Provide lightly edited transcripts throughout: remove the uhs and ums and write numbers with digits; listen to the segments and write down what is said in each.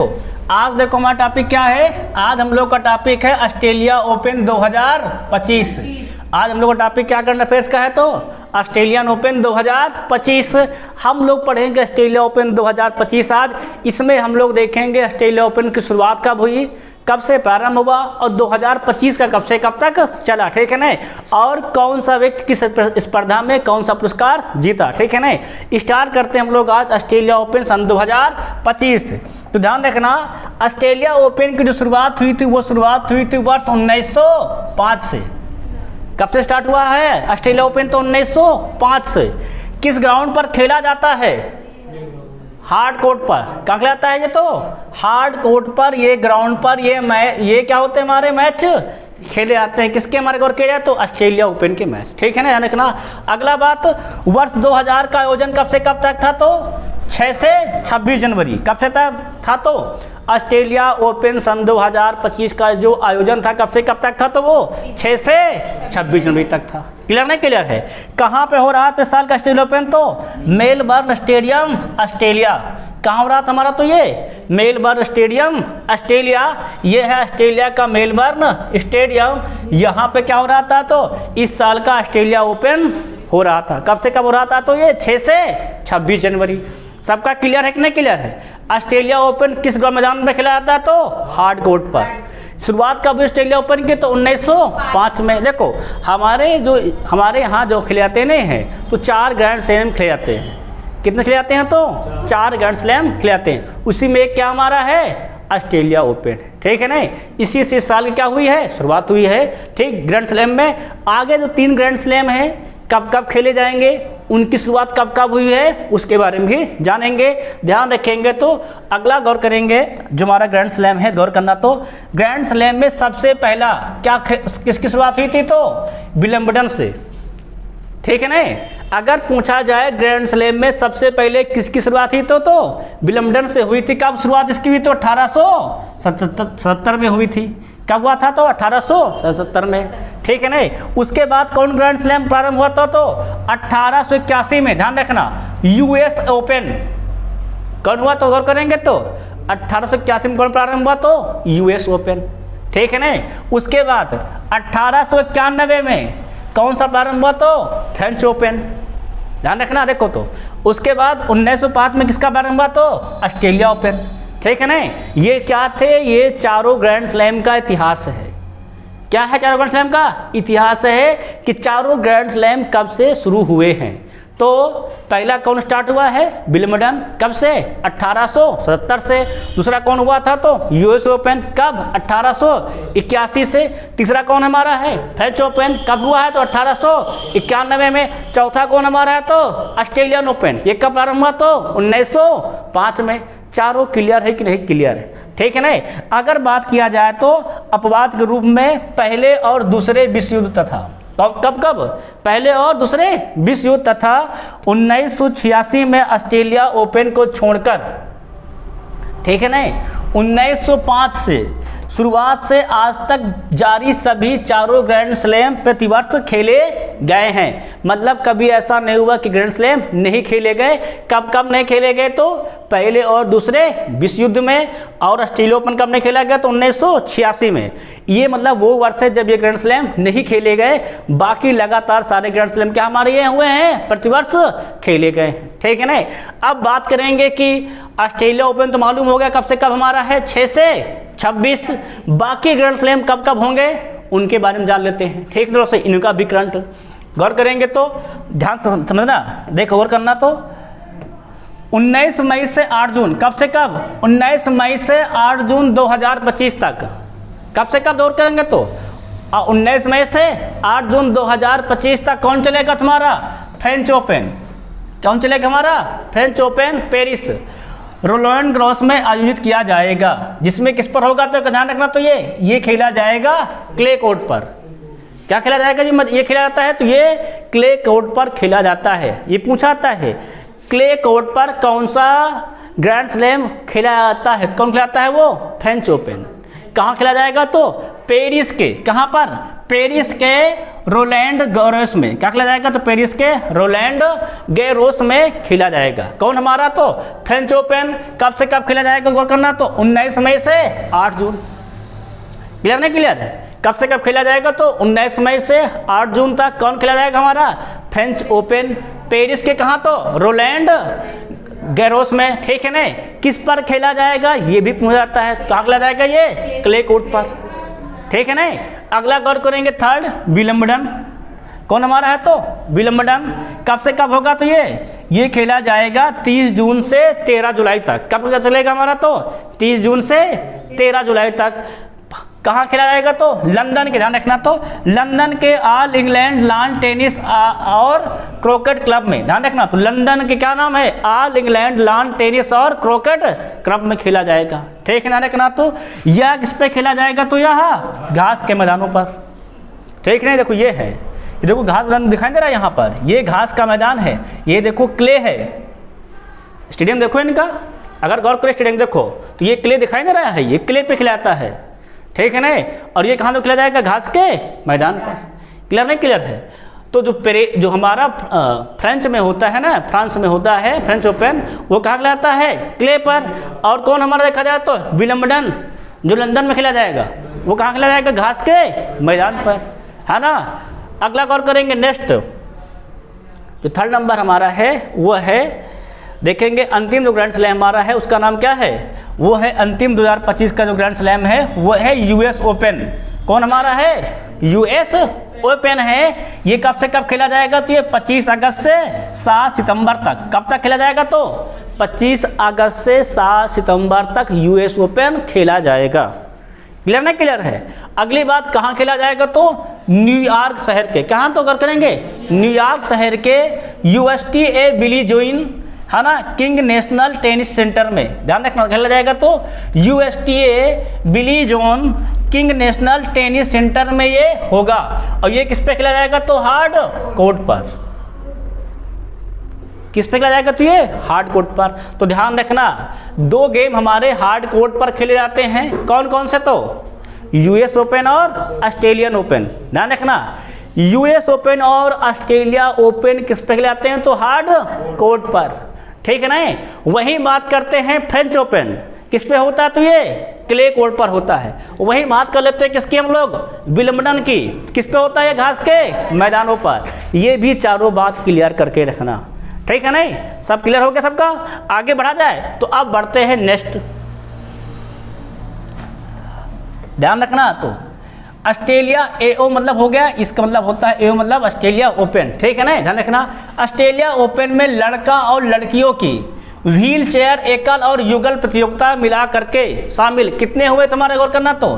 आज देखो हमारा टॉपिक क्या है। आज हम लोग का टॉपिक है ऑस्ट्रेलिया ओपन 2025। आज हम लोग का टॉपिक क्या करंट अफेयर्स का है तो ऑस्ट्रेलियन ओपन 2025 हम लोग पढ़ेंगे। ऑस्ट्रेलिया ओपन 2025 आज इसमें हम लोग देखेंगे ऑस्ट्रेलिया ओपन की शुरुआत कब हुई, कब से प्रारंभ हुआ और 2025 का कब से कब तक चला, ठीक है ना, और कौन सा व्यक्ति किस स्पर्धा में कौन सा पुरस्कार जीता, ठीक है ना। स्टार्ट करते हैं हम लोग आज ऑस्ट्रेलिया ओपन सन 2025। तो ध्यान रखना, ऑस्ट्रेलिया ओपन की जो शुरुआत हुई थी वो शुरुआत हुई थी वर्ष 1905 से। कब से स्टार्ट हुआ है ऑस्ट्रेलिया ओपन? तो 1905 से। किस ग्राउंड पर खेला जाता है? हार्ड कोर्ट पर। कहाँ खेला जाता है ये? तो हार्ड कोर्ट पर, ये ग्राउंड पर ये क्या होते हैं हमारे मैच खेले जाते हैं। किसके हमारे गौर किया जाए तो ऑस्ट्रेलिया ओपन के मैच, ठीक है ना, ध्यान रखना। अगला बात, वर्ष 2000 का आयोजन कब से कब तक था? तो 6 से 26 जनवरी। कब से था? तो ऑस्ट्रेलिया ओपन सन 2025 का जो आयोजन था कब से कब तक था? तो वो 6 से 26 जनवरी तक था। क्लियर नहीं? क्लियर है। कहाँ पे हो रहा था इस साल का ऑस्ट्रेलिया ओपन? तो मेलबर्न स्टेडियम ऑस्ट्रेलिया। कहाँ हो रहा था हमारा? तो ये मेलबर्न स्टेडियम ऑस्ट्रेलिया, ये है ऑस्ट्रेलिया का मेलबर्न स्टेडियम। यहाँ पे क्या हो रहा था? तो इस साल का ऑस्ट्रेलिया ओपन हो रहा था। कब से कब हो रहा था? तो ये 6 से 26 जनवरी। सबका क्लियर है कि नहीं क्लियर है? ऑस्ट्रेलिया ओपन किस मैदान में खेला जाता है? तो हार्ड कोर्ट पर। शुरुआत कब ऑस्ट्रेलिया ओपन की? तो 1905 में। देखो हमारे यहाँ जो खेले जाते नहीं हैं तो 4 ग्रैंड स्लैम खेले जाते हैं। कितने खेले जाते हैं? तो 4 ग्रैंड स्लैम खेले जाते हैं। उसी में एक क्या हमारा है? ऑस्ट्रेलिया ओपन, ठीक है ना। इसी से इस साल की क्या हुई है? शुरुआत हुई है, ठीक, ग्रैंड स्लैम में। आगे जो 3 ग्रैंड स्लैम हैं कब कब खेले जाएंगे, उनकी शुरुआत कब कब हुई है उसके बारे में भी जानेंगे, ध्यान रखेंगे। तो अगला गौर करेंगे जो हमारा ग्रैंड स्लैम है, गौर करना। तो ग्रैंड स्लैम में सबसे पहला क्या किसकी शुरुआत हुई थी? तो विंबलडन से, ठीक है ना। अगर पूछा जाए ग्रैंड स्लैम में सबसे पहले किसकी शुरुआत हुई तो विंबलडन से हुई थी। कब शुरुआत इसकी हुई? तो 1877 में हुई थी। कब हुआ था? तो 1877 में, ठीक है ना। उसके बाद कौन ग्रैंड स्लैम प्रारंभ हुआ था? तो 1881 में, ध्यान रखना, यूएस ओपन। कौन हुआ? तो गौर करेंगे तो 1881 में कौन प्रारंभ हुआ? तो यूएस ओपन, ठीक है ना। उसके बाद 1891 में कौन सा प्रारंभ हुआ? तो फ्रेंच ओपन, ध्यान रखना। देखो तो उसके बाद 1905 में किसका प्रारंभ हुआ? तो ऑस्ट्रेलिया ओपन, ठीक है ना। ये क्या थे? ये चारों ग्रैंड स्लैम का इतिहास है। क्या है चारों ग्रैंड स्लैम का इतिहास? है कि चारों ग्रैंड स्लैम कब से शुरू हुए हैं। तो पहला कौन स्टार्ट हुआ है? विंबलडन। कब से? 1877 से। दूसरा कौन हुआ था? तो यूएस ओपन। कब? 1881 से। तीसरा कौन हमारा है? French open. कब हुआ है? तो 1891 में। चौथा कौन हमारा है? तो ऑस्ट्रेलियन ओपन। ये कब प्रारंभ हुआ? तो 1905 में। चारों क्लियर है कि नहीं क्लियर है? ठीक है ना। अगर बात किया जाए तो अपवाद के रूप में पहले और दूसरे विश्व युद्ध तथा कब पहले और दूसरे विश्व युद्ध तथा 1986 में ऑस्ट्रेलिया ओपन को छोड़कर, ठीक है ना, 1905 से शुरुआत से आज तक जारी सभी चारों ग्रैंड स्लैम प्रतिवर्ष खेले गए हैं। मतलब कभी ऐसा नहीं हुआ कि ग्रैंड स्लैम नहीं खेले गए। कब कब नहीं खेले गए? तो पहले और दूसरे विश्व युद्ध में। और ऑस्ट्रेलिया ओपन कब नहीं खेला गया? तो 1986 में। ये मतलब वो वर्ष है जब ये ग्रैंड स्लैम नहीं खेले गए। बाकी लगातार सारे ग्रैंड स्लैम क्या हमारे ये हुए हैं? प्रतिवर्ष खेले गए, ठीक है ना। अब बात करेंगे कि ऑस्ट्रेलिया ओपन तो मालूम हो गया कब से कब हमारा है, 6 से 26। बाकी ग्रैंड स्लैम कब कब होंगे उनके बारे में जान लेते हैं, ठीक तरह से इनका भी करंट गौर करेंगे। तो ध्यान से समझना, देखो गौर करना। तो 19 मई से 8 जून, कब से कब? 19 मई से 8 जून 2025 तक। कब से कब गौर करेंगे? तो 19 मई से 8 जून 2025 तक कौन चलेगा तुम्हारा? French Open. कौन चलेगा हमारा? French Open Paris Roland Garros में आयोजित किया जाएगा। जिसमें किस पर होगा? तो ध्यान रखना। तो ये खेला जाएगा क्ले कोर्ट पर। क्या खेला जाएगा जी? ये खेला जाता है तो ये क्ले कोर्ट पर खेला जाता है। ये पूछा जाता है क्ले कोर्ट पर कौन सा ग्रैंड स्लैम खेला जाता है? कौन खिलाता है? वो फ्रेंच ओपन। कहाँ खेला जाएगा तो पेरिस के, कहाँ पर, पेरिस के रोलैंड गैरोस में। क्या खेला जाएगा तो पेरिस के रोलैंड गैरोस में खेला जाएगा। कौन हमारा तो फ्रेंच ओपन कब से कब खेला जाएगा गौर करना तो 19 मई से 8 जून। क्लियर नहीं क्लियर है, कब से कब खेला जाएगा तो 19 मई से 8 जून तक कौन खेला जाएगा हमारा फ्रेंच ओपन पेरिस के, कहाँ तो रोलैंड गैरोस में। ठीक है ना, किस पर खेला जाएगा ये भी पूछा जाता है, कहाँ खेला जाएगा ये क्ले कोर्ट पर। ठीक है ना, अगला गौर करेंगे थर्ड विलम्बडन। कौन हमारा है तो विलम्बडन, कब से कब होगा तो ये खेला जाएगा 30 जून से 13 जुलाई तक। कब चलेगा हमारा तो 30 जून से 13 जुलाई तक। कहाँ खेला जाएगा तो लंदन के, ध्यान रखना तो लंदन के ऑल इंग्लैंड लॉन टेनिस और क्रिकेट क्लब में। ध्यान रखना तो लंदन के क्या नाम है ऑल इंग्लैंड लॉन टेनिस और क्रिकेट क्लब में खेला जाएगा। ठीक है ना, रखना तो यह किस पे खेला जाएगा तो यह घास के मैदानों पर। ठीक है, देखो ये है, ये देखो घास मैदान दिखाई दे रहा है यहाँ पर, ये घास का मैदान है, ये देखो क्ले है। स्टेडियम देखो इनका, अगर गौर करें स्टेडियम देखो तो ये क्ले दिखाई दे रहा है, ये क्ले पे खिलाता है। ठीक है ना, और ये कहाँ तो खिला जाएगा घास के मैदान पर। क्लियर नहीं क्लियर है, तो जो हमारा फ्रेंच में होता है ना, फ्रांस में होता है फ्रेंच ओपन, वो कहाँ खिलाता है क्ले पर। और कौन हमारा देखा जाए तो विलम्बडन जो लंदन में खेला जाएगा, वो कहाँ खेला जाएगा घास के मैदान पर, है ना। अगला गौर करेंगे नेक्स्ट, जो थर्ड नंबर हमारा है वो है, देखेंगे अंतिम जो ग्रैंड स्लैम हमारा है उसका नाम क्या है, वो है अंतिम 2025 का जो ग्रैंड स्लैम है वो है यूएस ओपन। कौन हमारा है यूएस ओपन है। ये कब से कब खेला जाएगा तो ये 25 अगस्त से 7 सितंबर तक। कब तक खेला जाएगा तो 25 अगस्त से 7 सितंबर तक यूएस ओपन खेला जाएगा। क्लियर ना क्लियर है। अगली बात कहाँ खेला जाएगा तो न्यूयॉर्क शहर के, कहाँ तो कर करेंगे न्यूयॉर्क शहर के USTA बिली जोइन, है ना, किंग नेशनल टेनिस सेंटर में। ध्यान रखना खेला जाएगा तो USTA Billie Jean King National Tennis Center में ये होगा। और ये किस पे खेला जाएगा तो हार्ड कोर्ट पर। किस पे खेला जाएगा तो ये हार्ड कोर्ट पर। तो ध्यान रखना 2 गेम हमारे हार्ड कोर्ट पर खेले जाते हैं। कौन कौन से तो US ओपन और ऑस्ट्रेलियन ओपन। ध्यान रखना US ओपन और ऑस्ट्रेलिया ओपन किस पे खेले जाते हैं तो हार्ड कोर्ट पर। ठीक है ना। वही बात करते हैं फ्रेंच ओपन किस पे होता है तो ये क्ले कोर्ट पर होता है। वही बात कर लेते हैं किसकी हम लोग विलम्बडन की, किस पे होता है घास के मैदानों पर। ये भी चारों बात क्लियर करके रखना। ठीक है नहीं, सब क्लियर हो गया सबका। आगे बढ़ा जाए तो अब बढ़ते हैं नेक्स्ट। ध्यान रखना तो ऑस्ट्रेलिया AO मतलब हो गया, इसका मतलब होता है AO मतलब ऑस्ट्रेलिया ओपन। ठीक है ना, ध्यान रखना ऑस्ट्रेलिया ओपन में लड़का और लड़कियों की व्हील चेयर एकल और युगल प्रतियोगिता मिला करके शामिल कितने हुए तुम्हारे गौर करना तो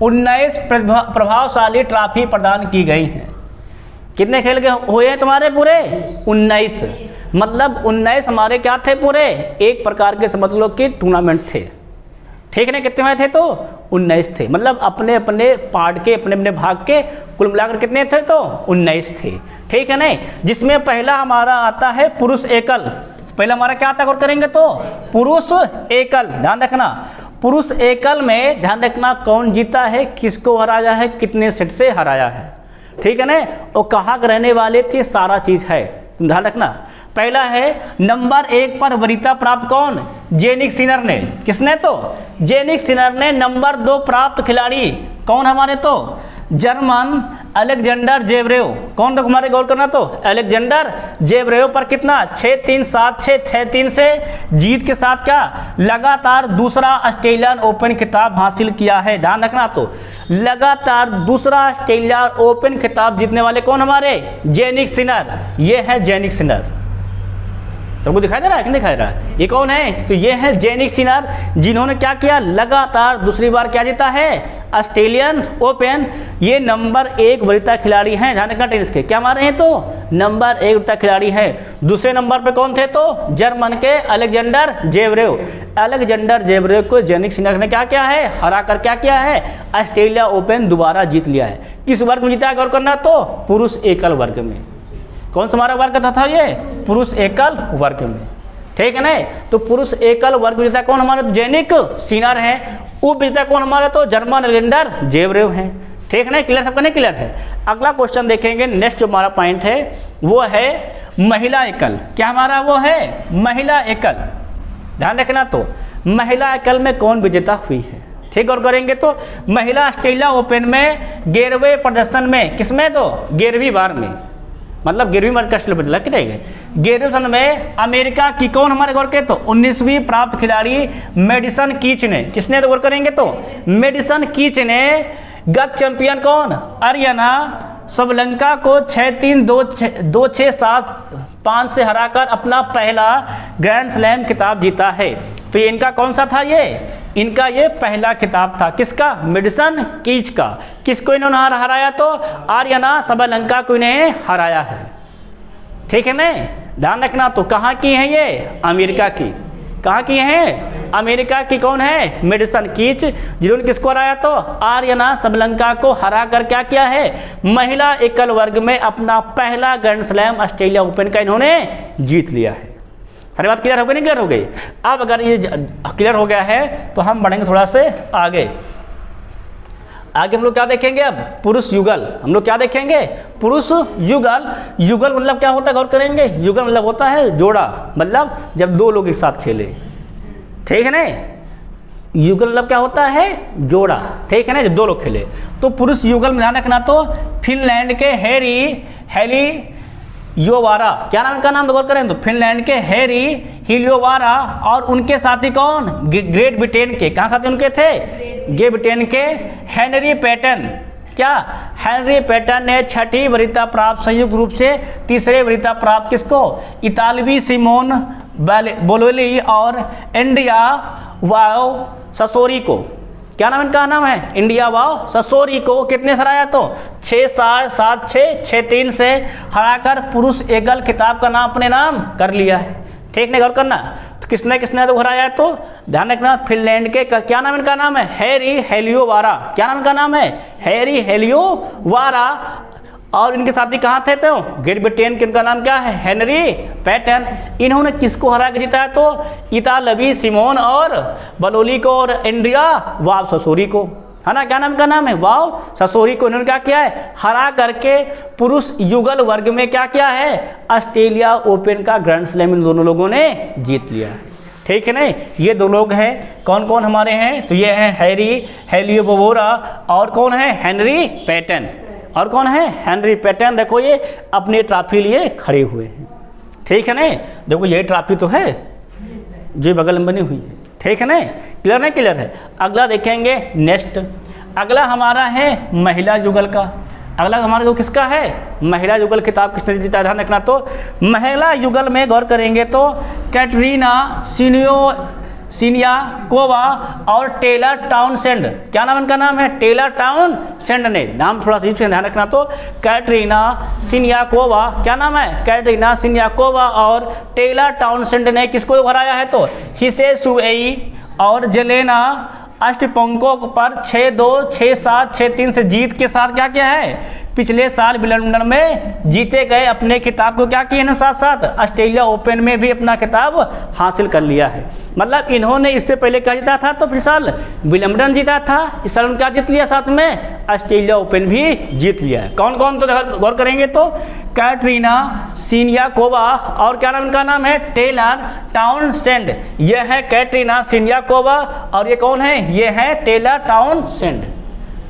19 प्रभावशाली ट्रॉफी प्रदान की गई हैं। कितने खेल के हुए हैं तुम्हारे पूरे 19, मतलब 19 हमारे क्या थे पूरे एक प्रकार के समझ लो कि टूर्नामेंट थे। ठीक है, कितने में थे तो 19 थे, मतलब अपने अपने पार्ट के अपने अपने भाग के कुल मिलाकर कितने थे तो 19 थे। ठीक है ना, जिसमें पहला हमारा आता है पुरुष एकल। पहला हमारा क्या आता है करेंगे तो पुरुष एकल। ध्यान रखना पुरुष एकल में ध्यान रखना कौन जीता है, किसको हराया है, कितने सेट से हराया है। ठीक है ना, और कहाँ रहने वाले थे सारा चीज है, ध्यान रखना। पहला है नंबर 1 पर वरीयता प्राप्त कौन, जेनिक सिनर ने। किसने तो जेनिक सिनर ने। नंबर 2 प्राप्त खिलाड़ी कौन हमारे तो जर्मन अलेक्जेंडर जेवरेव। कौन तो हमारे गौर करना तो अलेक्जेंडर जेवरेव पर कितना 6-3 7-6 6-3 से जीत के साथ क्या लगातार दूसरा ऑस्ट्रेलियन ओपन खिताब हासिल किया है। ध्यान रखना तो लगातार दूसरा ऑस्ट्रेलियन ओपन खिताब जीतने वाले कौन हमारे जेनिक सिनर। ये है जेनिक सिनर। सबको दिखाई दे रहा है कि नहीं दिखाई रहा है, ये कौन है तो ये है जेनिक सिनर, जिन्होंने क्या किया लगातार दूसरी बार क्या जीता है ऑस्ट्रेलियन ओपन। ये नंबर 1 वरीयता खिलाड़ी हैं। ध्यान रखना टेनिस के क्या हमारे हैं तो नंबर 1 वरीयता खिलाड़ी हैं। दूसरे नंबर पे कौन थे तो जर्मन के अलेक्जेंडर जेवरेव। अलेक्जेंडर जेवरेव को जेनिक सिनर ने क्या किया है हरा कर क्या किया है ऑस्ट्रेलिया ओपन दोबारा जीत लिया है। किस वर्ग में जीता है गौर करना तो पुरुष एकल वर्ग में। कौन सा हमारा वर्ग था ये पुरुष एकल वर्ग में। ठीक है ना। तो पुरुष एकल वर्ग विजेता कौन हमारे, जेनिक सिनर है। उप विजेता कौन हमारे, तो जर्मन एलेक्जेंडर जेवरेव हैं। ठीक है ना, क्लियर, सबका नहीं क्लियर है। अगला क्वेश्चन देखेंगे, नेक्स्ट जो हमारा पॉइंट है वो है महिला एकल। क्या हमारा वो है, महिला एकल। ध्यान रखना, तो महिला एकल में कौन विजेता हुई है, ठीक। और करेंगे तो महिला ऑस्ट्रेलिया ओपन में 11वें प्रदर्शन में, किसमें, तो 11वीं बार में, मतलब 11वीं बार कष्ट बदला कि नहीं, 11वें सन में अमेरिका की कौन हमारे गौर के, तो 19वीं प्राप्त खिलाड़ी मेडिसन कीच ने, किसने, तो गौर करेंगे तो मेडिसन कीच ने गत चैंपियन कौन, अरियाना सबलंका को 6-3, 2-6, 7-5 से हराकर अपना पहला ग्रैंड स्लैम खिताब जीता है। तो ये इनका कौन सा था, ये इनका ये पहला खिताब था, किसका, मेडिसन कीच का। किसको इन्होंने हराया, तो आर्यना सबलंका को इन्हें हराया है। ठीक है ना, ध्यान रखना। तो कहाँ की है ये, अमेरिका की। कहाँ की है, अमेरिका की। कौन है, मेडिसन कीच, जिन्होंने किसको हराया, तो आर्यना सबलंका को हरा कर क्या किया है, महिला एकल वर्ग में अपना पहला ग्रैंड स्लैम ऑस्ट्रेलिया ओपन का इन्होंने जीत लिया है। सारी बात क्लियर हो गई, नहीं क्लियर हो गई। अब अगर ये क्लियर हो गया है तो हम बढ़ेंगे थोड़ा से आगे। आगे हम लोग क्या देखेंगे, अब पुरुष युगल। हम लोग क्या देखेंगे, पुरुष युगल। युगल मतलब क्या होता है, गौर करेंगे। युगल मतलब होता है जोड़ा, मतलब जब दो लोग एक साथ खेले, ठीक है ना। युगल मतलब क्या होता है, जोड़ा, ठीक है ना, जब दो लोग खेले। तो पुरुष युगल में ध्यान रखना, तो फिनलैंड के हेली योवारा, क्या नाम का नाम गौर करें, तो फिनलैंड के हैरी हिलियोवारा और उनके साथी कौन, ग्रेट ब्रिटेन के, कहाँ साथी उनके थे, ग्रेट ब्रिटेन के हेनरी पैटन। क्या, हेनरी पैटन ने 6ठी वरीयता प्राप्त संयुक्त रूप से 3रे वरीयता प्राप्त किसको, इतालवी सिमोन बोलोली और इंडिया वाओ ससोरी को। क्या नाम इनका नाम है, इंडिया वाओ ससोरी को कितने से हराया, तो 6-7, 7-6, 6-3 से हराकर पुरुष एकल खिताब का नाम अपने नाम कर लिया है। ठीक नहीं, गौर करना। तो किसने किसने तो हराया है, तो ध्यान रखना। फिनलैंड के क्या नाम इनका नाम है, हैरी हेलियोवारा। क्या नाम इनका नाम है, हैरी हेलियोवारा। और इनके साथी कहाँ थे, तो ग्रेट ब्रिटेन के, इनका नाम क्या है, हेनरी पैटन। इन्होंने किसको हरा के जीता है, तो इतालवी सिमोन और बलोली को और एंड्रिया वाव ससोरी को, है ना। क्या नाम का नाम है, वाव ससोरी को इन्होंने क्या किया है, हरा करके पुरुष युगल वर्ग में क्या किया है, ऑस्ट्रेलिया ओपन का ग्रैंड स्लैम इन दोनों लोगों ने जीत लिया है। ठीक है ना, ये दो लोग हैं। कौन कौन हमारे हैं, तो ये हैं हैरी हेलियोवारा और कौन है, हेनरी पैटन। और कौन है, हेनरी पैटन। देखो ये अपनी ट्रॉफी लिए खड़े हुए हैं। ठीक है ना, देखो ये ट्रॉफी तो है जो बगल में बनी हुई है। ठीक है ना, क्लियर नहीं, क्लियर है। अगला देखेंगे, नेक्स्ट अगला हमारा है महिला युगल का। अगला हमारा जो किसका है, महिला युगल खिताब किसने जीता, ध्यान रखना। तो महिला युगल में गौर करेंगे तो कैटरीना सिनियाकोवा और टेलर टाउनसेंड। क्या नाम इनका नाम है, टेलर टाउनसेंड ने, नाम थोड़ा सा ध्यान रखना। तो कैटरीना सिनियाकोवा, क्या नाम है, कैटरीना सिनियाकोवा और टेलर टाउनसेंड ने किसको हराया है, तो हिसे सुएई और जेलेना अष्टपंको पर 6-2, 6-7, 6-3 से जीत के साथ क्या किया है, पिछले साल विंबलडन में जीते गए अपने खिताब को क्या किए, साथ साथ ऑस्ट्रेलिया ओपन में भी अपना खिताब हासिल कर लिया है। मतलब इन्होंने इससे पहले क्या जीता था, तो पिछले साल विंबलडन जीता था, इस साल क्या जीत लिया, साथ में ऑस्ट्रेलिया ओपन भी जीत लिया है। कौन कौन, तो गौर करेंगे तो कैटरीना सिनियाकोवा और क्या नाम इनका नाम है, टेलर टाउनसेंड। यह है कैटरीना सिनियाकोवा और ये कौन है, ये है टेलर टाउनसेंड।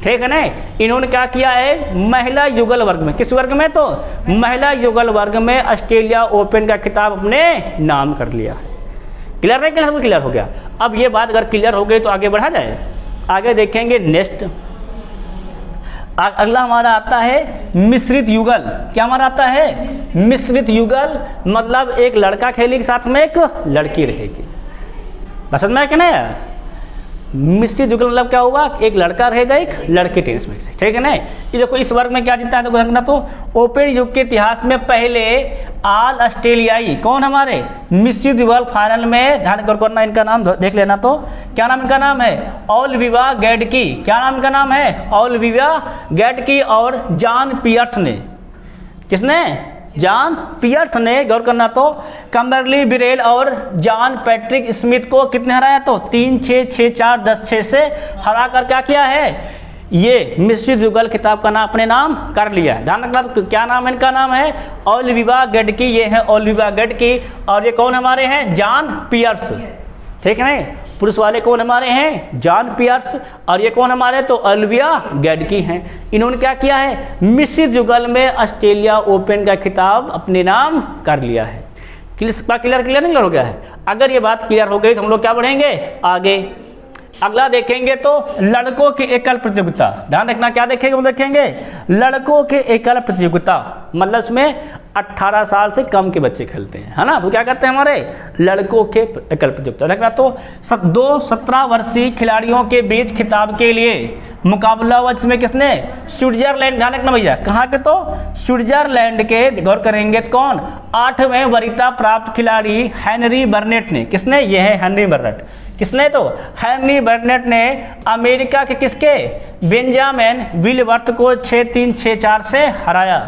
ठीक है ना, इन्होंने क्या किया है, महिला युगल वर्ग में, किस वर्ग में, तो महिला युगल वर्ग में ऑस्ट्रेलिया ओपन का खिताब अपने नाम कर लिया है। क्लियर नहीं, क्लियर, क्लियर हो गया। अब ये बात अगर क्लियर हो गई तो आगे बढ़ा जाए। आगे देखेंगे नेक्स्ट। अगला हमारा आता है मिश्रित युगल। क्या हमारा आता है, मिश्रित युगल। मतलब एक लड़का खेलेगी साथ में एक लड़की रहेगी। पसंद में है क्या ना यार। मिश्रित युगल मतलब क्या हुआ, एक लड़का रहेगा एक लड़की टेनिस में, ठीक है ना। ये देखो इस वर्ग में क्या जीता है, देखो तो ओपन युग के इतिहास में पहले ऑल ऑस्ट्रेलियाई कौन हमारे मिश्रित युगल फाइनल में, ध्यान करना इनका नाम देख लेना। तो क्या नाम इनका नाम है, ओलिविया गैडकी। क्या नाम इनका नाम है, ओलिविया गैडकी और जॉन पियर्स ने, किसने, जॉन पियर्स ने, गौर करना तो, कम्बरली बिरेल और जॉन पैट्रिक स्मिथ को कितने हराया तो 3-6, 6-4, 10-6 से हरा कर क्या किया है, ये मिश्रित युगल खिताब का नाम अपने नाम कर लिया है। ध्यान रखना, तो क्या नाम है इनका, नाम है ओलिविया गेडकी, ये है ओलिविया गेडकी, और ये कौन हमारे हैं, जॉन पियर्स, ठीक है नहीं, पुरुष वाले कौन हमारे हैं, जॉन पियर्स, और ये कौन हमारे तो ओलिविया गेडकी हैं। इन्होंने क्या किया है, मिश्रित युगल में ऑस्ट्रेलिया ओपन का खिताब अपने नाम कर लिया है। क्लियर नहीं हो गया है? अगर ये बात क्लियर हो गई तो हम लोग क्या बढ़ेंगे आगे। अगला देखेंगे तो लड़कों की एकल प्रतियोगिता। ध्यान रखना, क्या देखेंगे, हम देखेंगे लड़कों के एकल प्रतियोगिता, मतलब इसमें 18 साल से कम के बच्चे खेलते हैं, है ना, तो क्या कहते हैं हमारे लड़कों के एकल प्रतियोगिता। देखना तो 17 वर्षीय खिलाड़ियों के बीच खिताब के लिए मुकाबला हुआ, जिसमें किसने, स्विट्जरलैंड, ध्यान रखना भैया, कहाँ के तो स्विट्जरलैंड के, गौर करेंगे कौन, 8वें वरीयता प्राप्त खिलाड़ी हेनरी बर्नेट ने, किसने, ये है हेनरी बर्नेट, किसने तो हेनरी बर्नेट ने अमेरिका के किसके, बेंजामिन विलवर्थ को 6-3, 6-4 से हराया।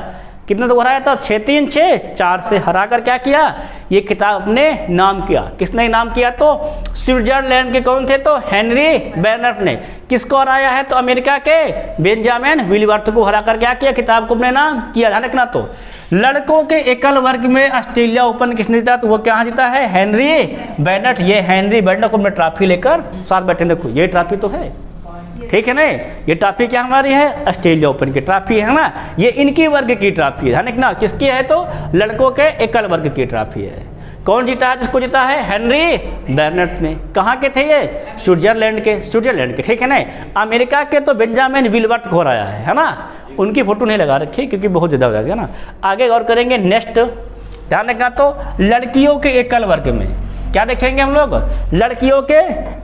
कितने तो हराया था, 6-3, 6-4 से हरा कर क्या किया, ये खिताब अपने नाम किया। किसने नाम किया तो स्विट्जरलैंड के कौन थे तो हेनरी बर्नेट ने। किसको हराया है तो अमेरिका के बेंजामिन विलवर्थ को हरा कर क्या किया, खिताब को अपने नाम किया। ध्यान रखना, तो लड़कों के एकल वर्ग में ऑस्ट्रेलिया ओपन किसने जीता, तो वो क्या जीता है, हेनरी बर्नेट। ये हेनरी बर्नेट को अपने ट्रॉफी लेकर साथ बैठे, देखो ये ट्रॉफी तो है, ठीक है ना, ये ट्रॉफी क्या हमारी है, ऑस्ट्रेलिया ओपन की ट्रॉफी है ना, ये इनकी वर्ग की ट्रॉफी है। ध्यान रखना, किसकी है तो लड़कों के एकल वर्ग की ट्रॉफी है। कौन जीता है, जिसको जीता है हेनरी बर्नेट ने। कहाँ के थे ये, स्विट्जरलैंड के, ठीक है ना। अमेरिका के तो बेंजामिन विलवर्थ को हराया है ना, उनकी फोटो नहीं लगा रखी क्योंकि बहुत ज़्यादा हो जाएगा ना। आगे गौर करेंगे नेक्स्ट, ध्यान रखना तो लड़कियों के एकल वर्ग में क्या देखेंगे हम लोग, लड़कियों के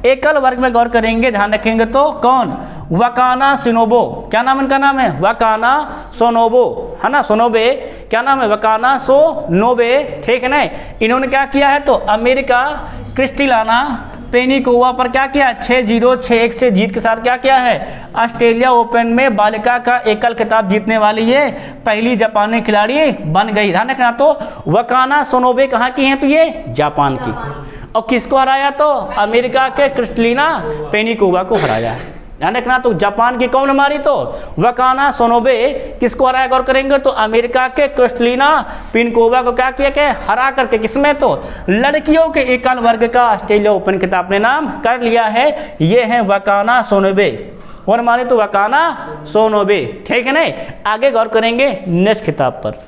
एकल वर्ग में गौर करेंगे। ध्यान रखेंगे तो कौन, वकाना सोनोबे, क्या नाम इनका नाम है, वकाना सोनोबे, है ना, सोनोबे, क्या नाम है, वकाना सोनोबे, ठीक है ना। इन्होंने क्या किया है तो अमेरिका क्रिस्टिलाना पेनिकोवा पर क्या किया, 6-0, 6-1 से जीत के साथ क्या किया है, ऑस्ट्रेलिया ओपन में बालिका का एकल खिताब जीतने वाली ये पहली जापानी खिलाड़ी बन गई। ध्यान रखना, तो वकाना सोनोबे कहाँ की हैं तो ये जापान की, और किसको हराया तो अमेरिका के क्रिस्टलिना पेनिकोवा को हराया है। ध्यान रखना, तो जापान की कौन हमारी तो वकाना सोनोबे, किसको हराया गौर करेंगे तो अमेरिका के क्रिस्टलिना पेनिकोवा को क्या किया, क्या हरा करके, किसमें तो लड़कियों के एकल वर्ग का ऑस्ट्रेलिया ओपन खिताब अपने नाम कर लिया है। ये है वकाना सोनोबे, और हमारे तो वकाना सोनोबे, ठीक है ना। आगे गौर करेंगे नेक्स्ट खिताब पर।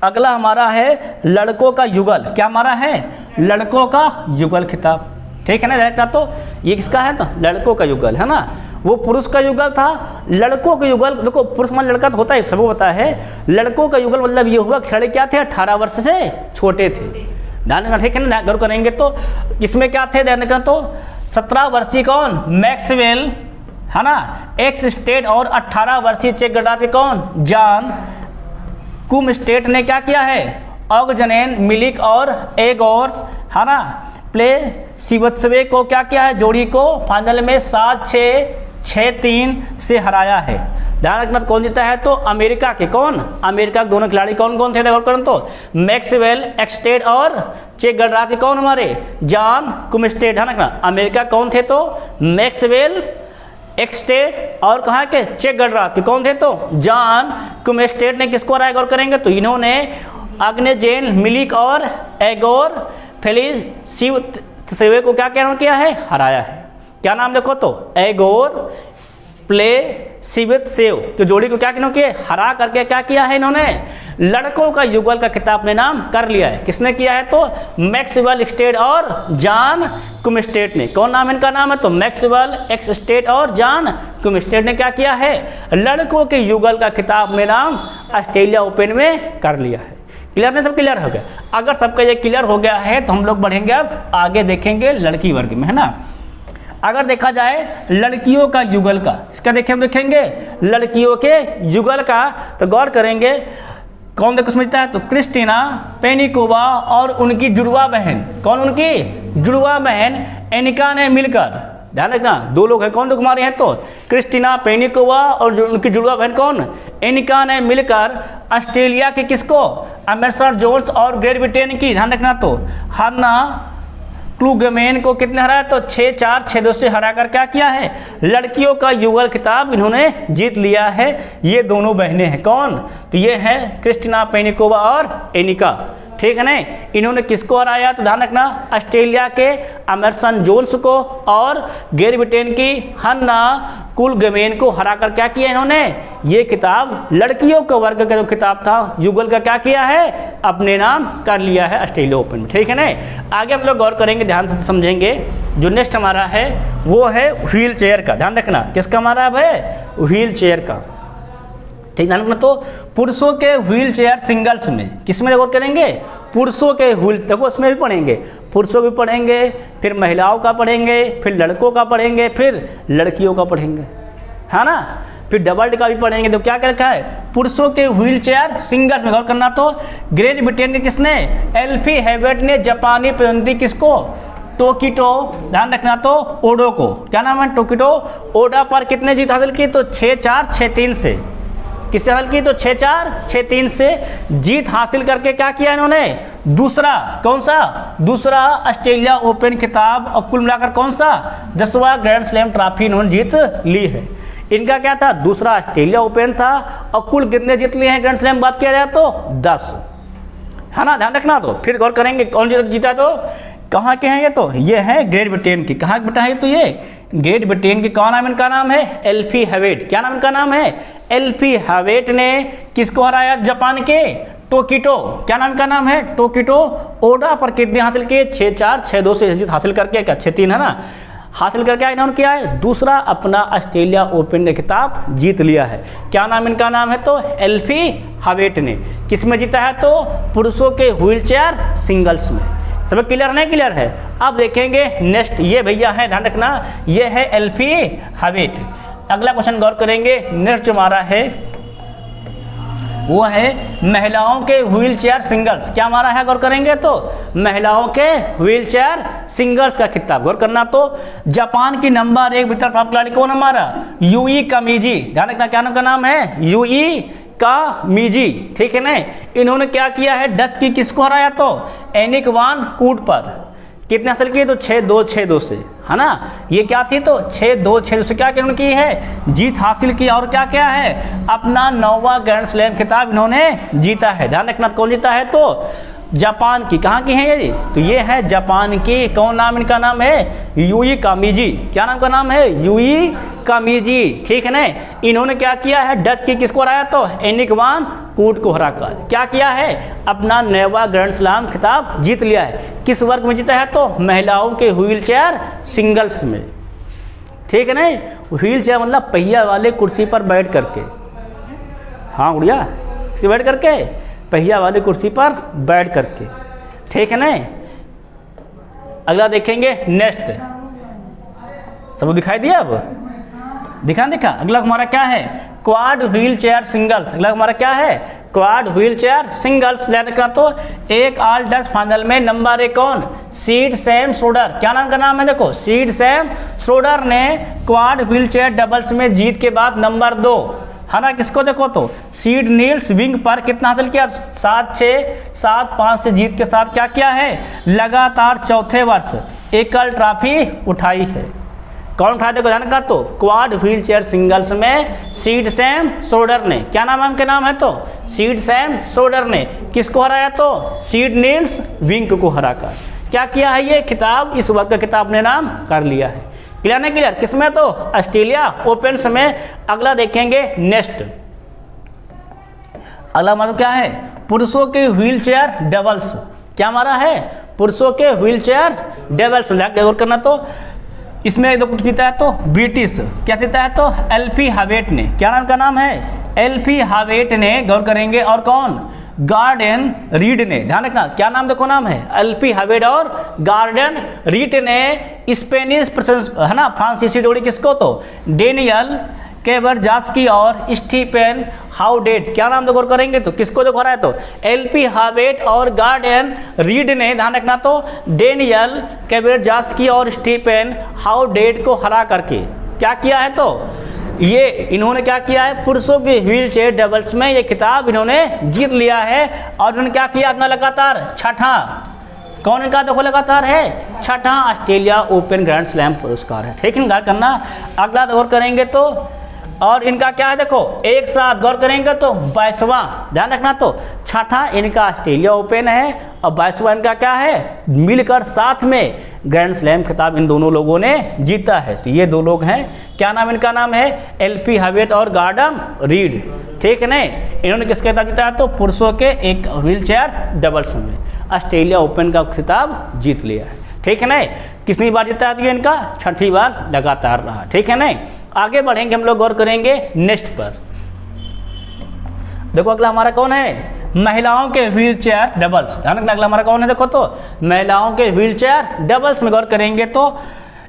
अगला हमारा है लड़कों का युगल, क्या हमारा है, लड़कों का युगल खिताब, ठीक है ना। देखना तो ये किसका है तो लड़कों का युगल, है ना, वो पुरुष का युगल था, लड़कों का युगल, देखो पुरुष मान लड़का तो होता है, सबको पता है, लड़कों का युगल मतलब ये हुआ खिलाड़ी क्या थे, 18 वर्ष से छोटे थे। ध्यान रखना, ठीक है ना, गौर करेंगे तो इसमें क्या थे, ध्यान रखना तो 17 वर्षीय कौन, मैक्सवेल, है ना, एक्स स्टेट, और 18 वर्षीय चेक गणराज्य कौन, जॉन कुमस्टेट ने क्या किया है, ऑगजनेन मिलिक और एगोर, है ना, प्ले सिवत्सवे को क्या किया है, जोड़ी को फाइनल में 7-6, 6-3 से हराया है। ध्यान रखना, कौन जीता है तो अमेरिका के, कौन, अमेरिका के दोनों खिलाड़ी कौन कौन थे गौर करें तो मैक्सवेल एक्सटेड और चेक गणराज्य कौन हमारे जॉन कुमस्टेट। ध्यान रखना, अमेरिका कौन थे तो मैक्सवेल एक्सटेड, और कहाँ के चेक गणराज्य कौन थे तो जॉन कुमस्टेट ने किसको हराया गौर करेंगे तो इन्होंने ऑगजेन मिलिक और एगोर फेलिसिवत्सेवे को क्या किया है, हराया है। क्या नाम देखो तो एगोर प्ले सिवत्सेव तो जोड़ी को क्या किया, हरा करके क्या किया है इन्होंने, लड़कों का युगल का खिताब अपने नाम कर लिया है। किसने किया है तो मैक्सवेल एक्सटेड और जॉन कुमस्टेट ने। कौन नाम इनका नाम है तो मैक्सवेल एक्सटेड और जॉन कुमस्टेट ने क्या किया है, लड़कों के युगल का खिताब अपने नाम ऑस्ट्रेलिया ओपन में कर लिया है। क्लियर नहीं, सब क्लियर हो गया। अगर सबका ये क्लियर हो गया है तो हम लोग बढ़ेंगे अब आगे, देखेंगे लड़की वर्ग में, है ना। अगर देखा जाए लड़कियों का युगल का, इसका देखेंगे लड़कियों के युगल का, तो गौर करेंगे कौन देखो समझता है तो क्रिस्टीना पेनिकोवा और उनकी जुड़वा बहन, कौन उनकी जुड़वा बहन एनिका ने मिलकर ध्यान रखना, 2 लोग हैं, कौन दो कुमारी हैं तो क्रिस्टीना पेनिकोवा और जो उनकी जुड़वा बहन कौन एनिका ने मिलकर ऑस्ट्रेलिया के किसको एमर्सन जोन्स और ग्रेट ब्रिटेन की, ध्यान रखना, तो हन्ना क्लूगमेन को कितने हराया तो 6-4 6-2 से हराकर क्या किया है लड़कियों का युगल खिताब इन्होंने जीत लिया है। ये दोनों बहनें हैं, कौन तो ये है क्रिस्टीना पेनिकोवा और एनिका, ठीक है ना। इन्होंने किसको हराया तो ध्यान रखना ऑस्ट्रेलिया के एमर्सन जोन्स को और ग्रेट ब्रिटेन की हन्ना क्लूगमेन को हराकर क्या किया इन्होंने ये खिताब लड़कियों के वर्ग का जो खिताब था युगल का क्या किया है अपने नाम कर लिया है ऑस्ट्रेलिया ओपन में, ठीक है ना। आगे हम लोग गौर करेंगे, ध्यान से समझेंगे। जो नेक्स्ट हमारा है वो है व्हील चेयर का, ध्यान रखना किसका हमारा अब है व्हील चेयर का, ठीक ध्यान रखना। तो पुरुषों के व्हील चेयर सिंगल्स में किसमें गौर करेंगे पुरुषों के व्हील, देखो उसमें भी पढ़ेंगे, पुरुषों भी पढ़ेंगे, फिर महिलाओं का पढ़ेंगे, फिर लड़कों का पढ़ेंगे, फिर लड़कियों का पढ़ेंगे, है ना, फिर डबल का भी पढ़ेंगे। तो क्या क्या रखा है पुरुषों के व्हील चेयर सिंगल्स में गौर करना। तो ग्रेट ब्रिटेन के किसने एल्फी हेवेट ने जापानी प्रतिनिधि किसको टोकिटो, ध्यान रखना, तो ओडो को, क्या नाम है टोकिटो ओडा पर कितने जीत हासिल की तो 6-4 6-3 से, किससे हासिल की तो 6-4 6-3 से जीत हासिल करके क्या किया इन्होंने दूसरा, कौन सा दूसरा ऑस्ट्रेलिया ओपन खिताब और कुल मिलाकर कौन सा 10वां ग्रैंड स्लैम ट्रॉफी इन्होंने जीत ली है। इनका क्या था दूसरा ऑस्ट्रेलिया ओपन था और कुल कितने जीत लिए हैं ग्रैंड स्लैम बात किया जाए तो 10, है ना, ध्यान रखना। तो फिर गौर करेंगे कौन जीता, तो कहाँ के हैं ये तो ये है ग्रेट ब्रिटेन की, कहाँ बेटा है तो ये ग्रेट ब्रिटेन की, कौन नाम इनका नाम है एल्फी हेवेट, क्या नाम इनका नाम है एल्फी हेवेट ने किसको हराया जापान के टोकिटो, क्या नाम का नाम है टोकिटो ओडा पर कितने हासिल किए 6-4 6-2 से जीत हासिल करके, क्या 6-3 है ना, हासिल करके इन्होंने किया है दूसरा अपना ऑस्ट्रेलिया ओपन का खिताब जीत लिया है। क्या नाम इनका नाम है तो एल्फी हेवेट ने, किस में जीता है तो पुरुषों के व्हील चेयर सिंगल्स में। सब क्लियर नहीं क्लियर है। अब देखेंगे नेक्स्ट, ये भैया है ध्यान रखना ये है एल्फी हेवेट। अगला क्वेश्चन गौर करेंगे, नेक्स्ट हमारा है वो है महिलाओं के व्हील चेयर सिंगल्स, क्या हमारा है गौर करेंगे तो महिलाओं के व्हील चेयर सिंगल्स का खिताब गौर करना। तो जापान की नंबर 1 विकेट प्राप्त खिलाड़ी कौन हमारा यूई कामिजी, ध्यान रखना क्या नाम का नाम है यूई कामिजी, ठीक है ना। इन्होंने क्या किया है डच की किसको हराया तो एनिक वान कूट पर कितने हासिल किए तो 6-2 6-2 से, है ना। ये क्या थी तो 6-2 6-2 से क्या इन्होंने की है जीत हासिल की और क्या क्या है अपना 9वां ग्रैंड स्लैम खिताब इन्होंने जीता है। ध्यान रखना कौन जीता है तो जापान की, कहाँ की है ये तो ये है जापान की, कौन नाम इनका नाम है यूई कामिजी, क्या नाम का नाम है यूई कामिजी, ठीक है ना। इन्होंने क्या किया है डच की किसको हराया तो एनिक वान कूट को हराकर क्या किया है अपना 9वां ग्रैंड स्लैम खिताब जीत लिया है। किस वर्ग में जीता है तो महिलाओं के व्हील चेयर सिंगल्स में, ठीक है ना। व्हील चेयर मतलब पहिया वाले कुर्सी पर बैठ करके, हाँ गुड़िया बैठ करके पहिया वाली कुर्सी पर बैठ करके, ठीक है ना। अगला देखेंगे नेक्स्ट, सबको दिखाई दिया अब दिखा। अगला हमारा क्या है क्वाड व्हील चेयर सिंगल्स, अगला हमारा क्या है क्वाड व्हील चेयर सिंगल्स। ध्यान रखना तो एक ऑल डच फाइनल में नंबर 1 कौन सीड सैम श्रोडर, क्या नाम का नाम है देखो सीड सैम श्रोडर ने क्वाड व्हील चेयर डबल्स में जीत के बाद नंबर 2, है ना, किसको देखो तो सीड नील्स विंग पर कितना हासिल किया 7-6 7-5 से जीत के साथ क्या किया है लगातार चौथे वर्ष एकल ट्रॉफी उठाई है। कौन उठाया देखो ध्यान का तो क्वाड व्हील चेयर सिंगल्स में सीड सैम श्रोडर ने, क्या नाम उनके नाम है तो सीड सैम श्रोडर ने किसको हराया तो सीड नील्स विंग को हराकर क्या किया है ये खिताब इस वर्ग का खिताब ने नाम कर लिया है। क्लियर नहीं क्लियर, किसमें तो ऑस्ट्रेलिया ओपन में। अगला देखेंगे नेक्स्ट, अगला हमारा क्या है पुरुषों के व्हील चेयर डबल्स, क्या हमारा है पुरुषों के व्हील चेयर डबल्स गौर करना। तो इसमें एक दो कुछ जीता है तो ब्रिटिश, क्या जीता है तो एल्फी हेवेट ने, क्या नाम का नाम है एल्फी हेवेट ने गौर करेंगे, और कौन गार्डन रीड ने, ध्यान रखना क्या नाम देखो नाम है एल्फी हेवेट और गार्डन रीड ने स्पेनिश है ना फ्रांसीसी जोड़ी किसको तो डेनियल केबरजास्की और स्टीफन हाउडेट, क्या नाम गौर करेंगे तो किसको जो हराया तो एलपी हावेट और गार्डन रीड ने, ध्यान रखना तो डेनियल केबरजास्की और स्टीफन हाउडेट को हरा करके क्या किया है तो ये इन्होंने क्या किया है, पुरुषों के व्हील चेयर डबल्स में ये खिताब इन्होंने जीत लिया है। और इन्होंने क्या किया अपना लगातार छठा, कौन इनका देखो लगातार है छठा ऑस्ट्रेलिया ओपन ग्रैंड स्लैम पुरस्कार है। ठीक है ना करेंगे, अगला गौर करेंगे तो और इनका क्या है देखो एक साथ गौर करेंगे तो 22वां, ध्यान रखना तो छठा इनका ऑस्ट्रेलिया ओपन है और 22वां इनका क्या है, मिलकर साथ में ग्रैंड स्लैम खिताब इन दोनों लोगों ने जीता है। तो ये दो लोग हैं, क्या नाम इनका नाम है एलपी हावेट और गार्डन रीड। ठीक है ना, इन्होंने किसका खिताब जीता है तो पुरुषों के एक व्हील चेयर डबल्स में ऑस्ट्रेलिया ओपन का खिताब जीत लिया है। ठीक है ना, कितनी बार जीता है इनका, छठी बार लगातार रहा। ठीक है ना, आगे बढ़ेंगे हम लोग गौर करेंगे नेक्स्ट पर। देखो अगला हमारा कौन है, महिलाओं के व्हील चेयर डबल्स। ध्यान रखना अगला हमारा कौन है देखो तो महिलाओं के व्हील चेयर डबल्स में गौर करेंगे तो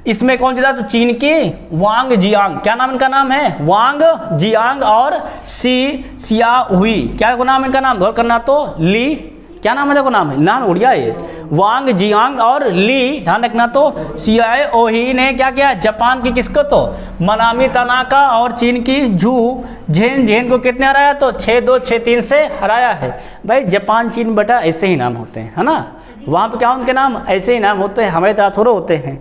इसमें कौन जीता तो चीन की वांग जियांग, क्या नाम इनका नाम है वांग जियांग और सिया हुई, क्या नाम इनका नाम गौर करना तो ली, क्या नाम है देखो नाम है, नाम उड़िया ये वांग जियांग और ली, ध्यान रखना तो सियाए ओही ने क्या किया जापान की किसको तो मनामी तनाका और चीन की जू झेन झेन को कितने हराया तो 6-2 6-3 से हराया है। भाई जापान चीन बेटा ऐसे ही नाम होते हैं है ना, वहाँ पे क्या उनके नाम ऐसे ही नाम होते हैं, हमारे तरह थोड़े होते हैं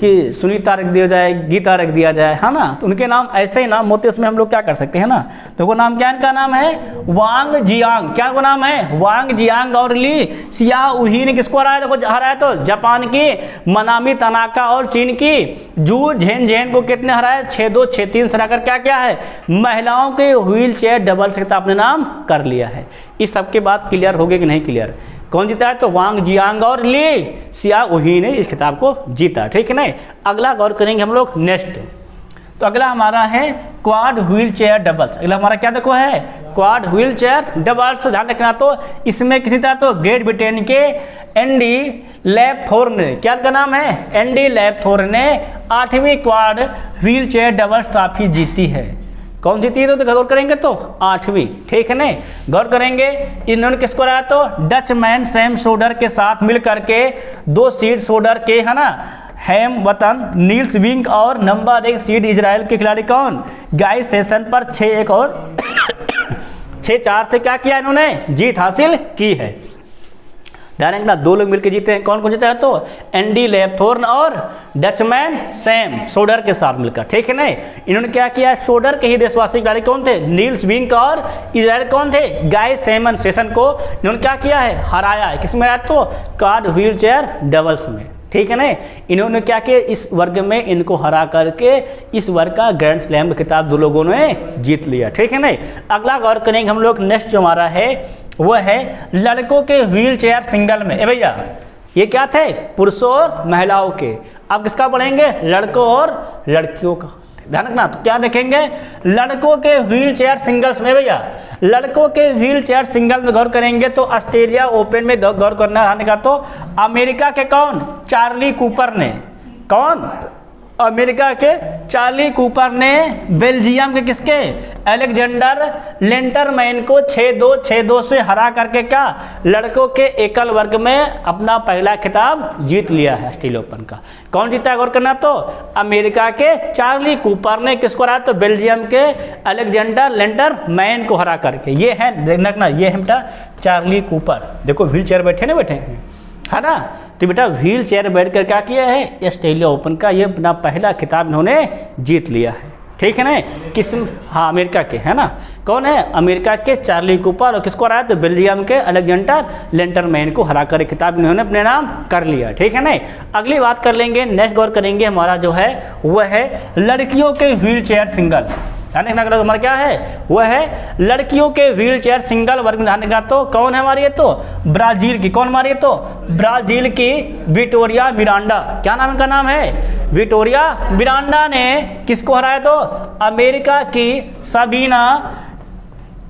कि सुनीता रख दिया जाए गीता रख दिया जाए है ना, तो उनके नाम ऐसे ही नाम होते हैं, उसमें हम लोग क्या कर सकते हैं ना। तो वो नाम क्या इनका नाम है वांग जियांग, क्या वो नाम है वांग जियांग और ली सिया उही ने किसको हराया, देखो हराया तो जापान की मनामी तनाका और चीन की जू झेन झेन को कितने हराया 6-2 6-3 से हराकर क्या है महिलाओं के व्हील चेयर डबल से अपने नाम कर लिया है। इस सबके बाद क्लियर हो गया कि नहीं क्लियर, कौन जीता है तो वांग जियांग और ली सिया उही ने इस खिताब को जीता। ठीक है ना, अगला गौर करेंगे हम लोग नेक्स्ट। तो अगला हमारा है क्वाड व्हील चेयर डबल्स। अगला हमारा क्या देखो है क्वाड व्हील चेयर डबल्स, ध्यान रखना तो इसमें किसी तरह तो ग्रेट ब्रिटेन के एंडी लैपथोर्न, क्या का नाम है एंडी लैपथोर्न ने 8वीं quad wheelchair doubles trophy जीती है। कौन जीती है तो गौर करेंगे तो 8वीं। ठीक है ना, गौर करेंगे इन्होंने किसको हराया तो डच मैन सैम सोडर के साथ मिल करके 2 सीड सोडर के है ना हैम वतन नील्स विंक और नंबर 1 सीड इजराइल के खिलाड़ी कौन गाय सेशन पर 6-1 और 6-4 से क्या किया इन्होंने जीत हासिल की है। ध्यान रखना 2 लोग मिलकर जीते हैं, कौन कौन जीता है तो एंडी लैपथोर्न और डचमैन सैम सोडर के साथ मिलकर। ठीक है ना, इन्होंने क्या किया सोडर के ही देशवासी खिलाड़ी कौन थे नील्स विंक और इजराइल कौन थे गाय सेमन सेशन को इन्होंने क्या किया है हराया है, किसमें हराया तो क्वाड व्हील चेयर डबल्स में। ठीक है ना, इन्होंने क्या किया इस वर्ग में इनको हरा करके इस वर्ग का ग्रैंड स्लैम खिताब 2 लोगों ने जीत लिया। ठीक है ना, अगला गौर करेंगे हम लोग नेक्स्ट जो हमारा है वो है लड़कों के व्हील चेयर सिंगल में। भैया ये क्या थे पुरुषों और महिलाओं के, अब किसका पढ़ेंगे लड़कों और लड़कियों का। ध्यान रखना तो क्या देखेंगे लड़कों के व्हील चेयर सिंगल्स में, भैया लड़कों के व्हील चेयर सिंगल में गौर करेंगे तो ऑस्ट्रेलिया ओपन में गौर करना आने का तो अमेरिका के कौन चार्ली कूपर ने, कौन अमेरिका के चार्ली कूपर ने बेल्जियम के किसके अलेक्जेंडर लेंटरमैन को 6-2 6-2 से हरा करके क्या लड़कों के एकल वर्ग में अपना पहला खिताब जीत लिया है ऑस्ट्रेलिया ओपन का। कौन जीता है गौर करना तो अमेरिका के चार्ली कूपर ने किसको हराया तो बेल्जियम के अलेक्जेंडर लेंटरमैन को हरा करके। ये है देखना ये है बेटा चार्ली कूपर, देखो व्हील चेयर बैठे ना बैठे है ना, तो बेटा व्हील चेयर बैठ कर क्या किया है ऑस्ट्रेलिया ओपन का ये अपना पहला खिताब इन्होंने जीत लिया है। ठीक है ना, किस हाँ अमेरिका के है ना, कौन है अमेरिका के चार्ली कूपर और किसको हराया तो बेल्जियम के अलेक्जेंडर लेंटरमैन को हरा कर खिताब इन्होंने अपने नाम कर लिया। ठीक है ना, अगली बात कर लेंगे नेक्स्ट गौर करेंगे हमारा जो है वह है लड़कियों के व्हील चेयर सिंगल। ध्यान रखना हमारा क्या है वह है लड़कियों के व्हील चेयर सिंगल वर्ग में। ध्यान रखना तो कौन है हमारी तो ब्राजील की, कौन हमारी तो ब्राजील की विक्टोरिया मिरांडा, क्या नाम इनका नाम है विक्टोरिया मिरांडा ने किसको हराया तो अमेरिका की सबीना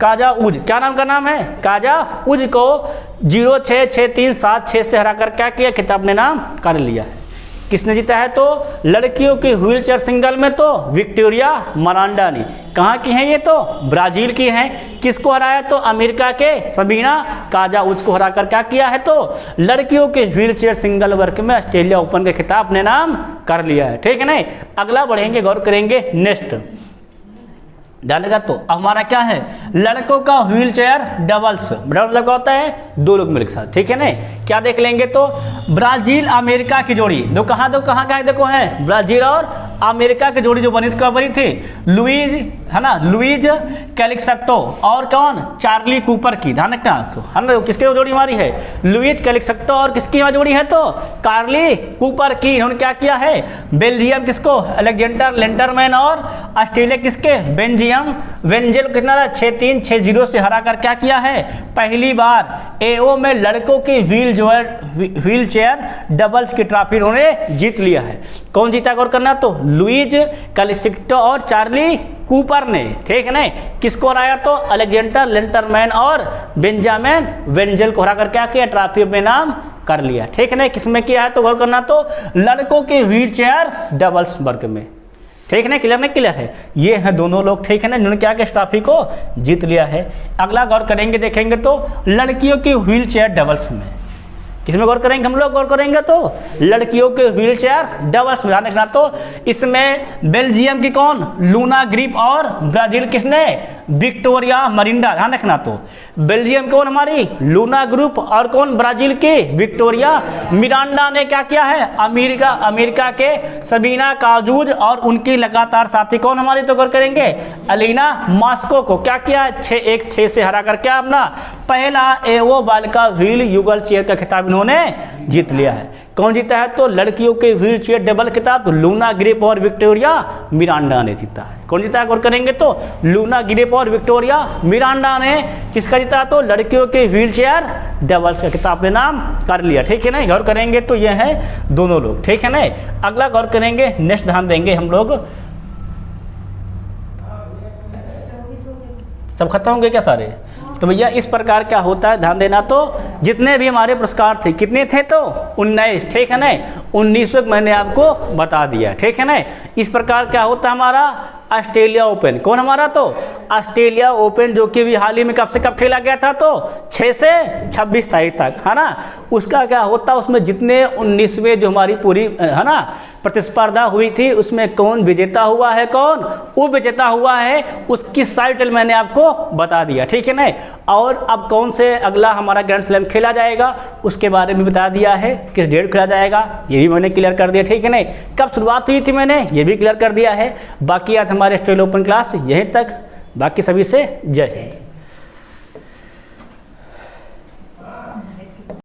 काजा उज, क्या नाम का नाम है काजा उज को 0-6 6-3 7-6 से हराकर क्या किया खिताब ने नाम कर लिया है। किसने जीता है तो लड़कियों की व्हील चेयर सिंगल में तो विक्टोरिया मिरांडा ने। कहाँ की हैं ये तो ब्राज़ील की हैं। किसको हराया तो अमेरिका के सबीना काजाउज को हरा कर क्या किया है तो लड़कियों के व्हील चेयर सिंगल वर्ग में ऑस्ट्रेलिया ओपन के खिताब अपने नाम कर लिया है। ठीक है ना। अगला बढ़ेंगे, गौर करेंगे नेक्स्ट। ध्यान देगा तो हमारा क्या है लड़कों का व्हील चेयर डबल्स। मतलब क्या होता है दो लोग मिलकर साथ। ठीक है ना। क्या देख लेंगे तो ब्राजील अमेरिका की जोड़ी दो कहाँ का है देखो है ब्राजील और अमेरिका की जोड़ी जो बनी थी लुइज है ना, लुइज कैलिक्सटो और कौन चार्ली कूपर की। ध्यान रखना तो है ना, किसकी जोड़ी हमारी है लुइज कैलिक्सटो और किसकी जोड़ी है तो कार्ली कूपर की। इन्होंने क्या किया है बेल्जियम किसको अलेक्जेंडर लेंडरमैन और ऑस्ट्रेलिया किसके बेल्जियम वेंजेल कितना 6-3 6-0 से हरा कर क्या किया है पहली बार एओ में लड़कों की व्हील चेयर डबल्स की ट्रॉफी उन्होंने जीत लिया है। कौन जीता गौर करना तो लुइज कैलिक्सटो और चार्ली कूपर ने। ठीक है ना। किसको हराया तो अलेक्जेंडर लेंटरमैन और बेंजामिन वेंजेल को हराकर क्या किया ट्रॉफी में नाम कर लिया। ठीक है ना। किसमें किया है तो गौर करना तो लड़कों के व्हील चेयर डबल्स वर्ग में। ठीक है ना। क्लियर नहीं क्लियर है ये हैं दोनों लोग। ठीक है ना, जिन्होंने क्या किया इस ट्रॉफी को जीत लिया है। अगला गौर करेंगे देखेंगे तो लड़कियों की व्हील चेयर डबल्स में किसमें गौर करेंगे हम लोग गौर करेंगे तो लड़कियों के व्हील चेयर डबल्स में। ध्यान रखना तो इसमें बेल्जियम की कौन लूना ग्रिप और ब्राजील किसने विक्टोरिया मरिंडा। ध्यान रखना तो बेल्जियम कौन हमारी लूना ग्रुप और कौन ब्राजील की विक्टोरिया मिरांडा ने क्या किया है अमेरिका के सबीना काजूज और उनकी लगातार साथी कौन हमारी तो गौर करेंगे अलीना मास्को को क्या किया 6-1 से हरा कर क्या अपना पहला एवो बालिका व्हील युगल चेयर का खिताब इन्होंने जीत लिया है। कौन जीता है तो लड़कियों के व्हील चेयर डबल खिताब तो लूना ग्रिप और विक्टोरिया मिरांडा ने जीता है। कौन जीता है गौर करेंगे तो लूना ग्रिप और विक्टोरिया मिरांडा ने किसका जीता तो लड़कियों के व्हील चेयर डबल्स का खिताब में नाम कर लिया। ठीक है ना। गौर करेंगे तो ये है दोनों लोग। ठीक है ना। अगला गौर करेंगे नेक्स्ट ध्यान देंगे हम लोग। सब खत्म होंगे क्या सारे तो भैया इस प्रकार क्या होता है ध्यान देना तो जितने भी हमारे पुरस्कार थे कितने थे तो 19। ठीक है ना। 19 मैंने आपको बता दिया। ठीक है ना। इस प्रकार क्या होता है हमारा ऑस्ट्रेलिया ओपन। कौन हमारा तो ऑस्ट्रेलिया ओपन जो कि भी हाल ही में कब से कब खेला गया था तो 6 से 26 तारीख तक है ना। उसका क्या होता उसमें जितने 19वें जो हमारी पूरी है ना प्रतिस्पर्धा हुई थी उसमें कौन विजेता हुआ है कौन उप विजेता हुआ है उसकी टाइटल मैंने आपको बता दिया। ठीक है ना। और अब कौन से अगला हमारा ग्रैंड स्लैम खेला जाएगा उसके बारे में बता दिया है किस डेट खेला जाएगा ये भी मैंने क्लियर कर दिया। ठीक है ना। कब शुरुआत हुई थी मैंने ये भी क्लियर कर दिया है। बाकी आज हमारे ऑस्ट्रेलिया ओपन क्लास यहीं तक। बाकी सभी से जय हिंद।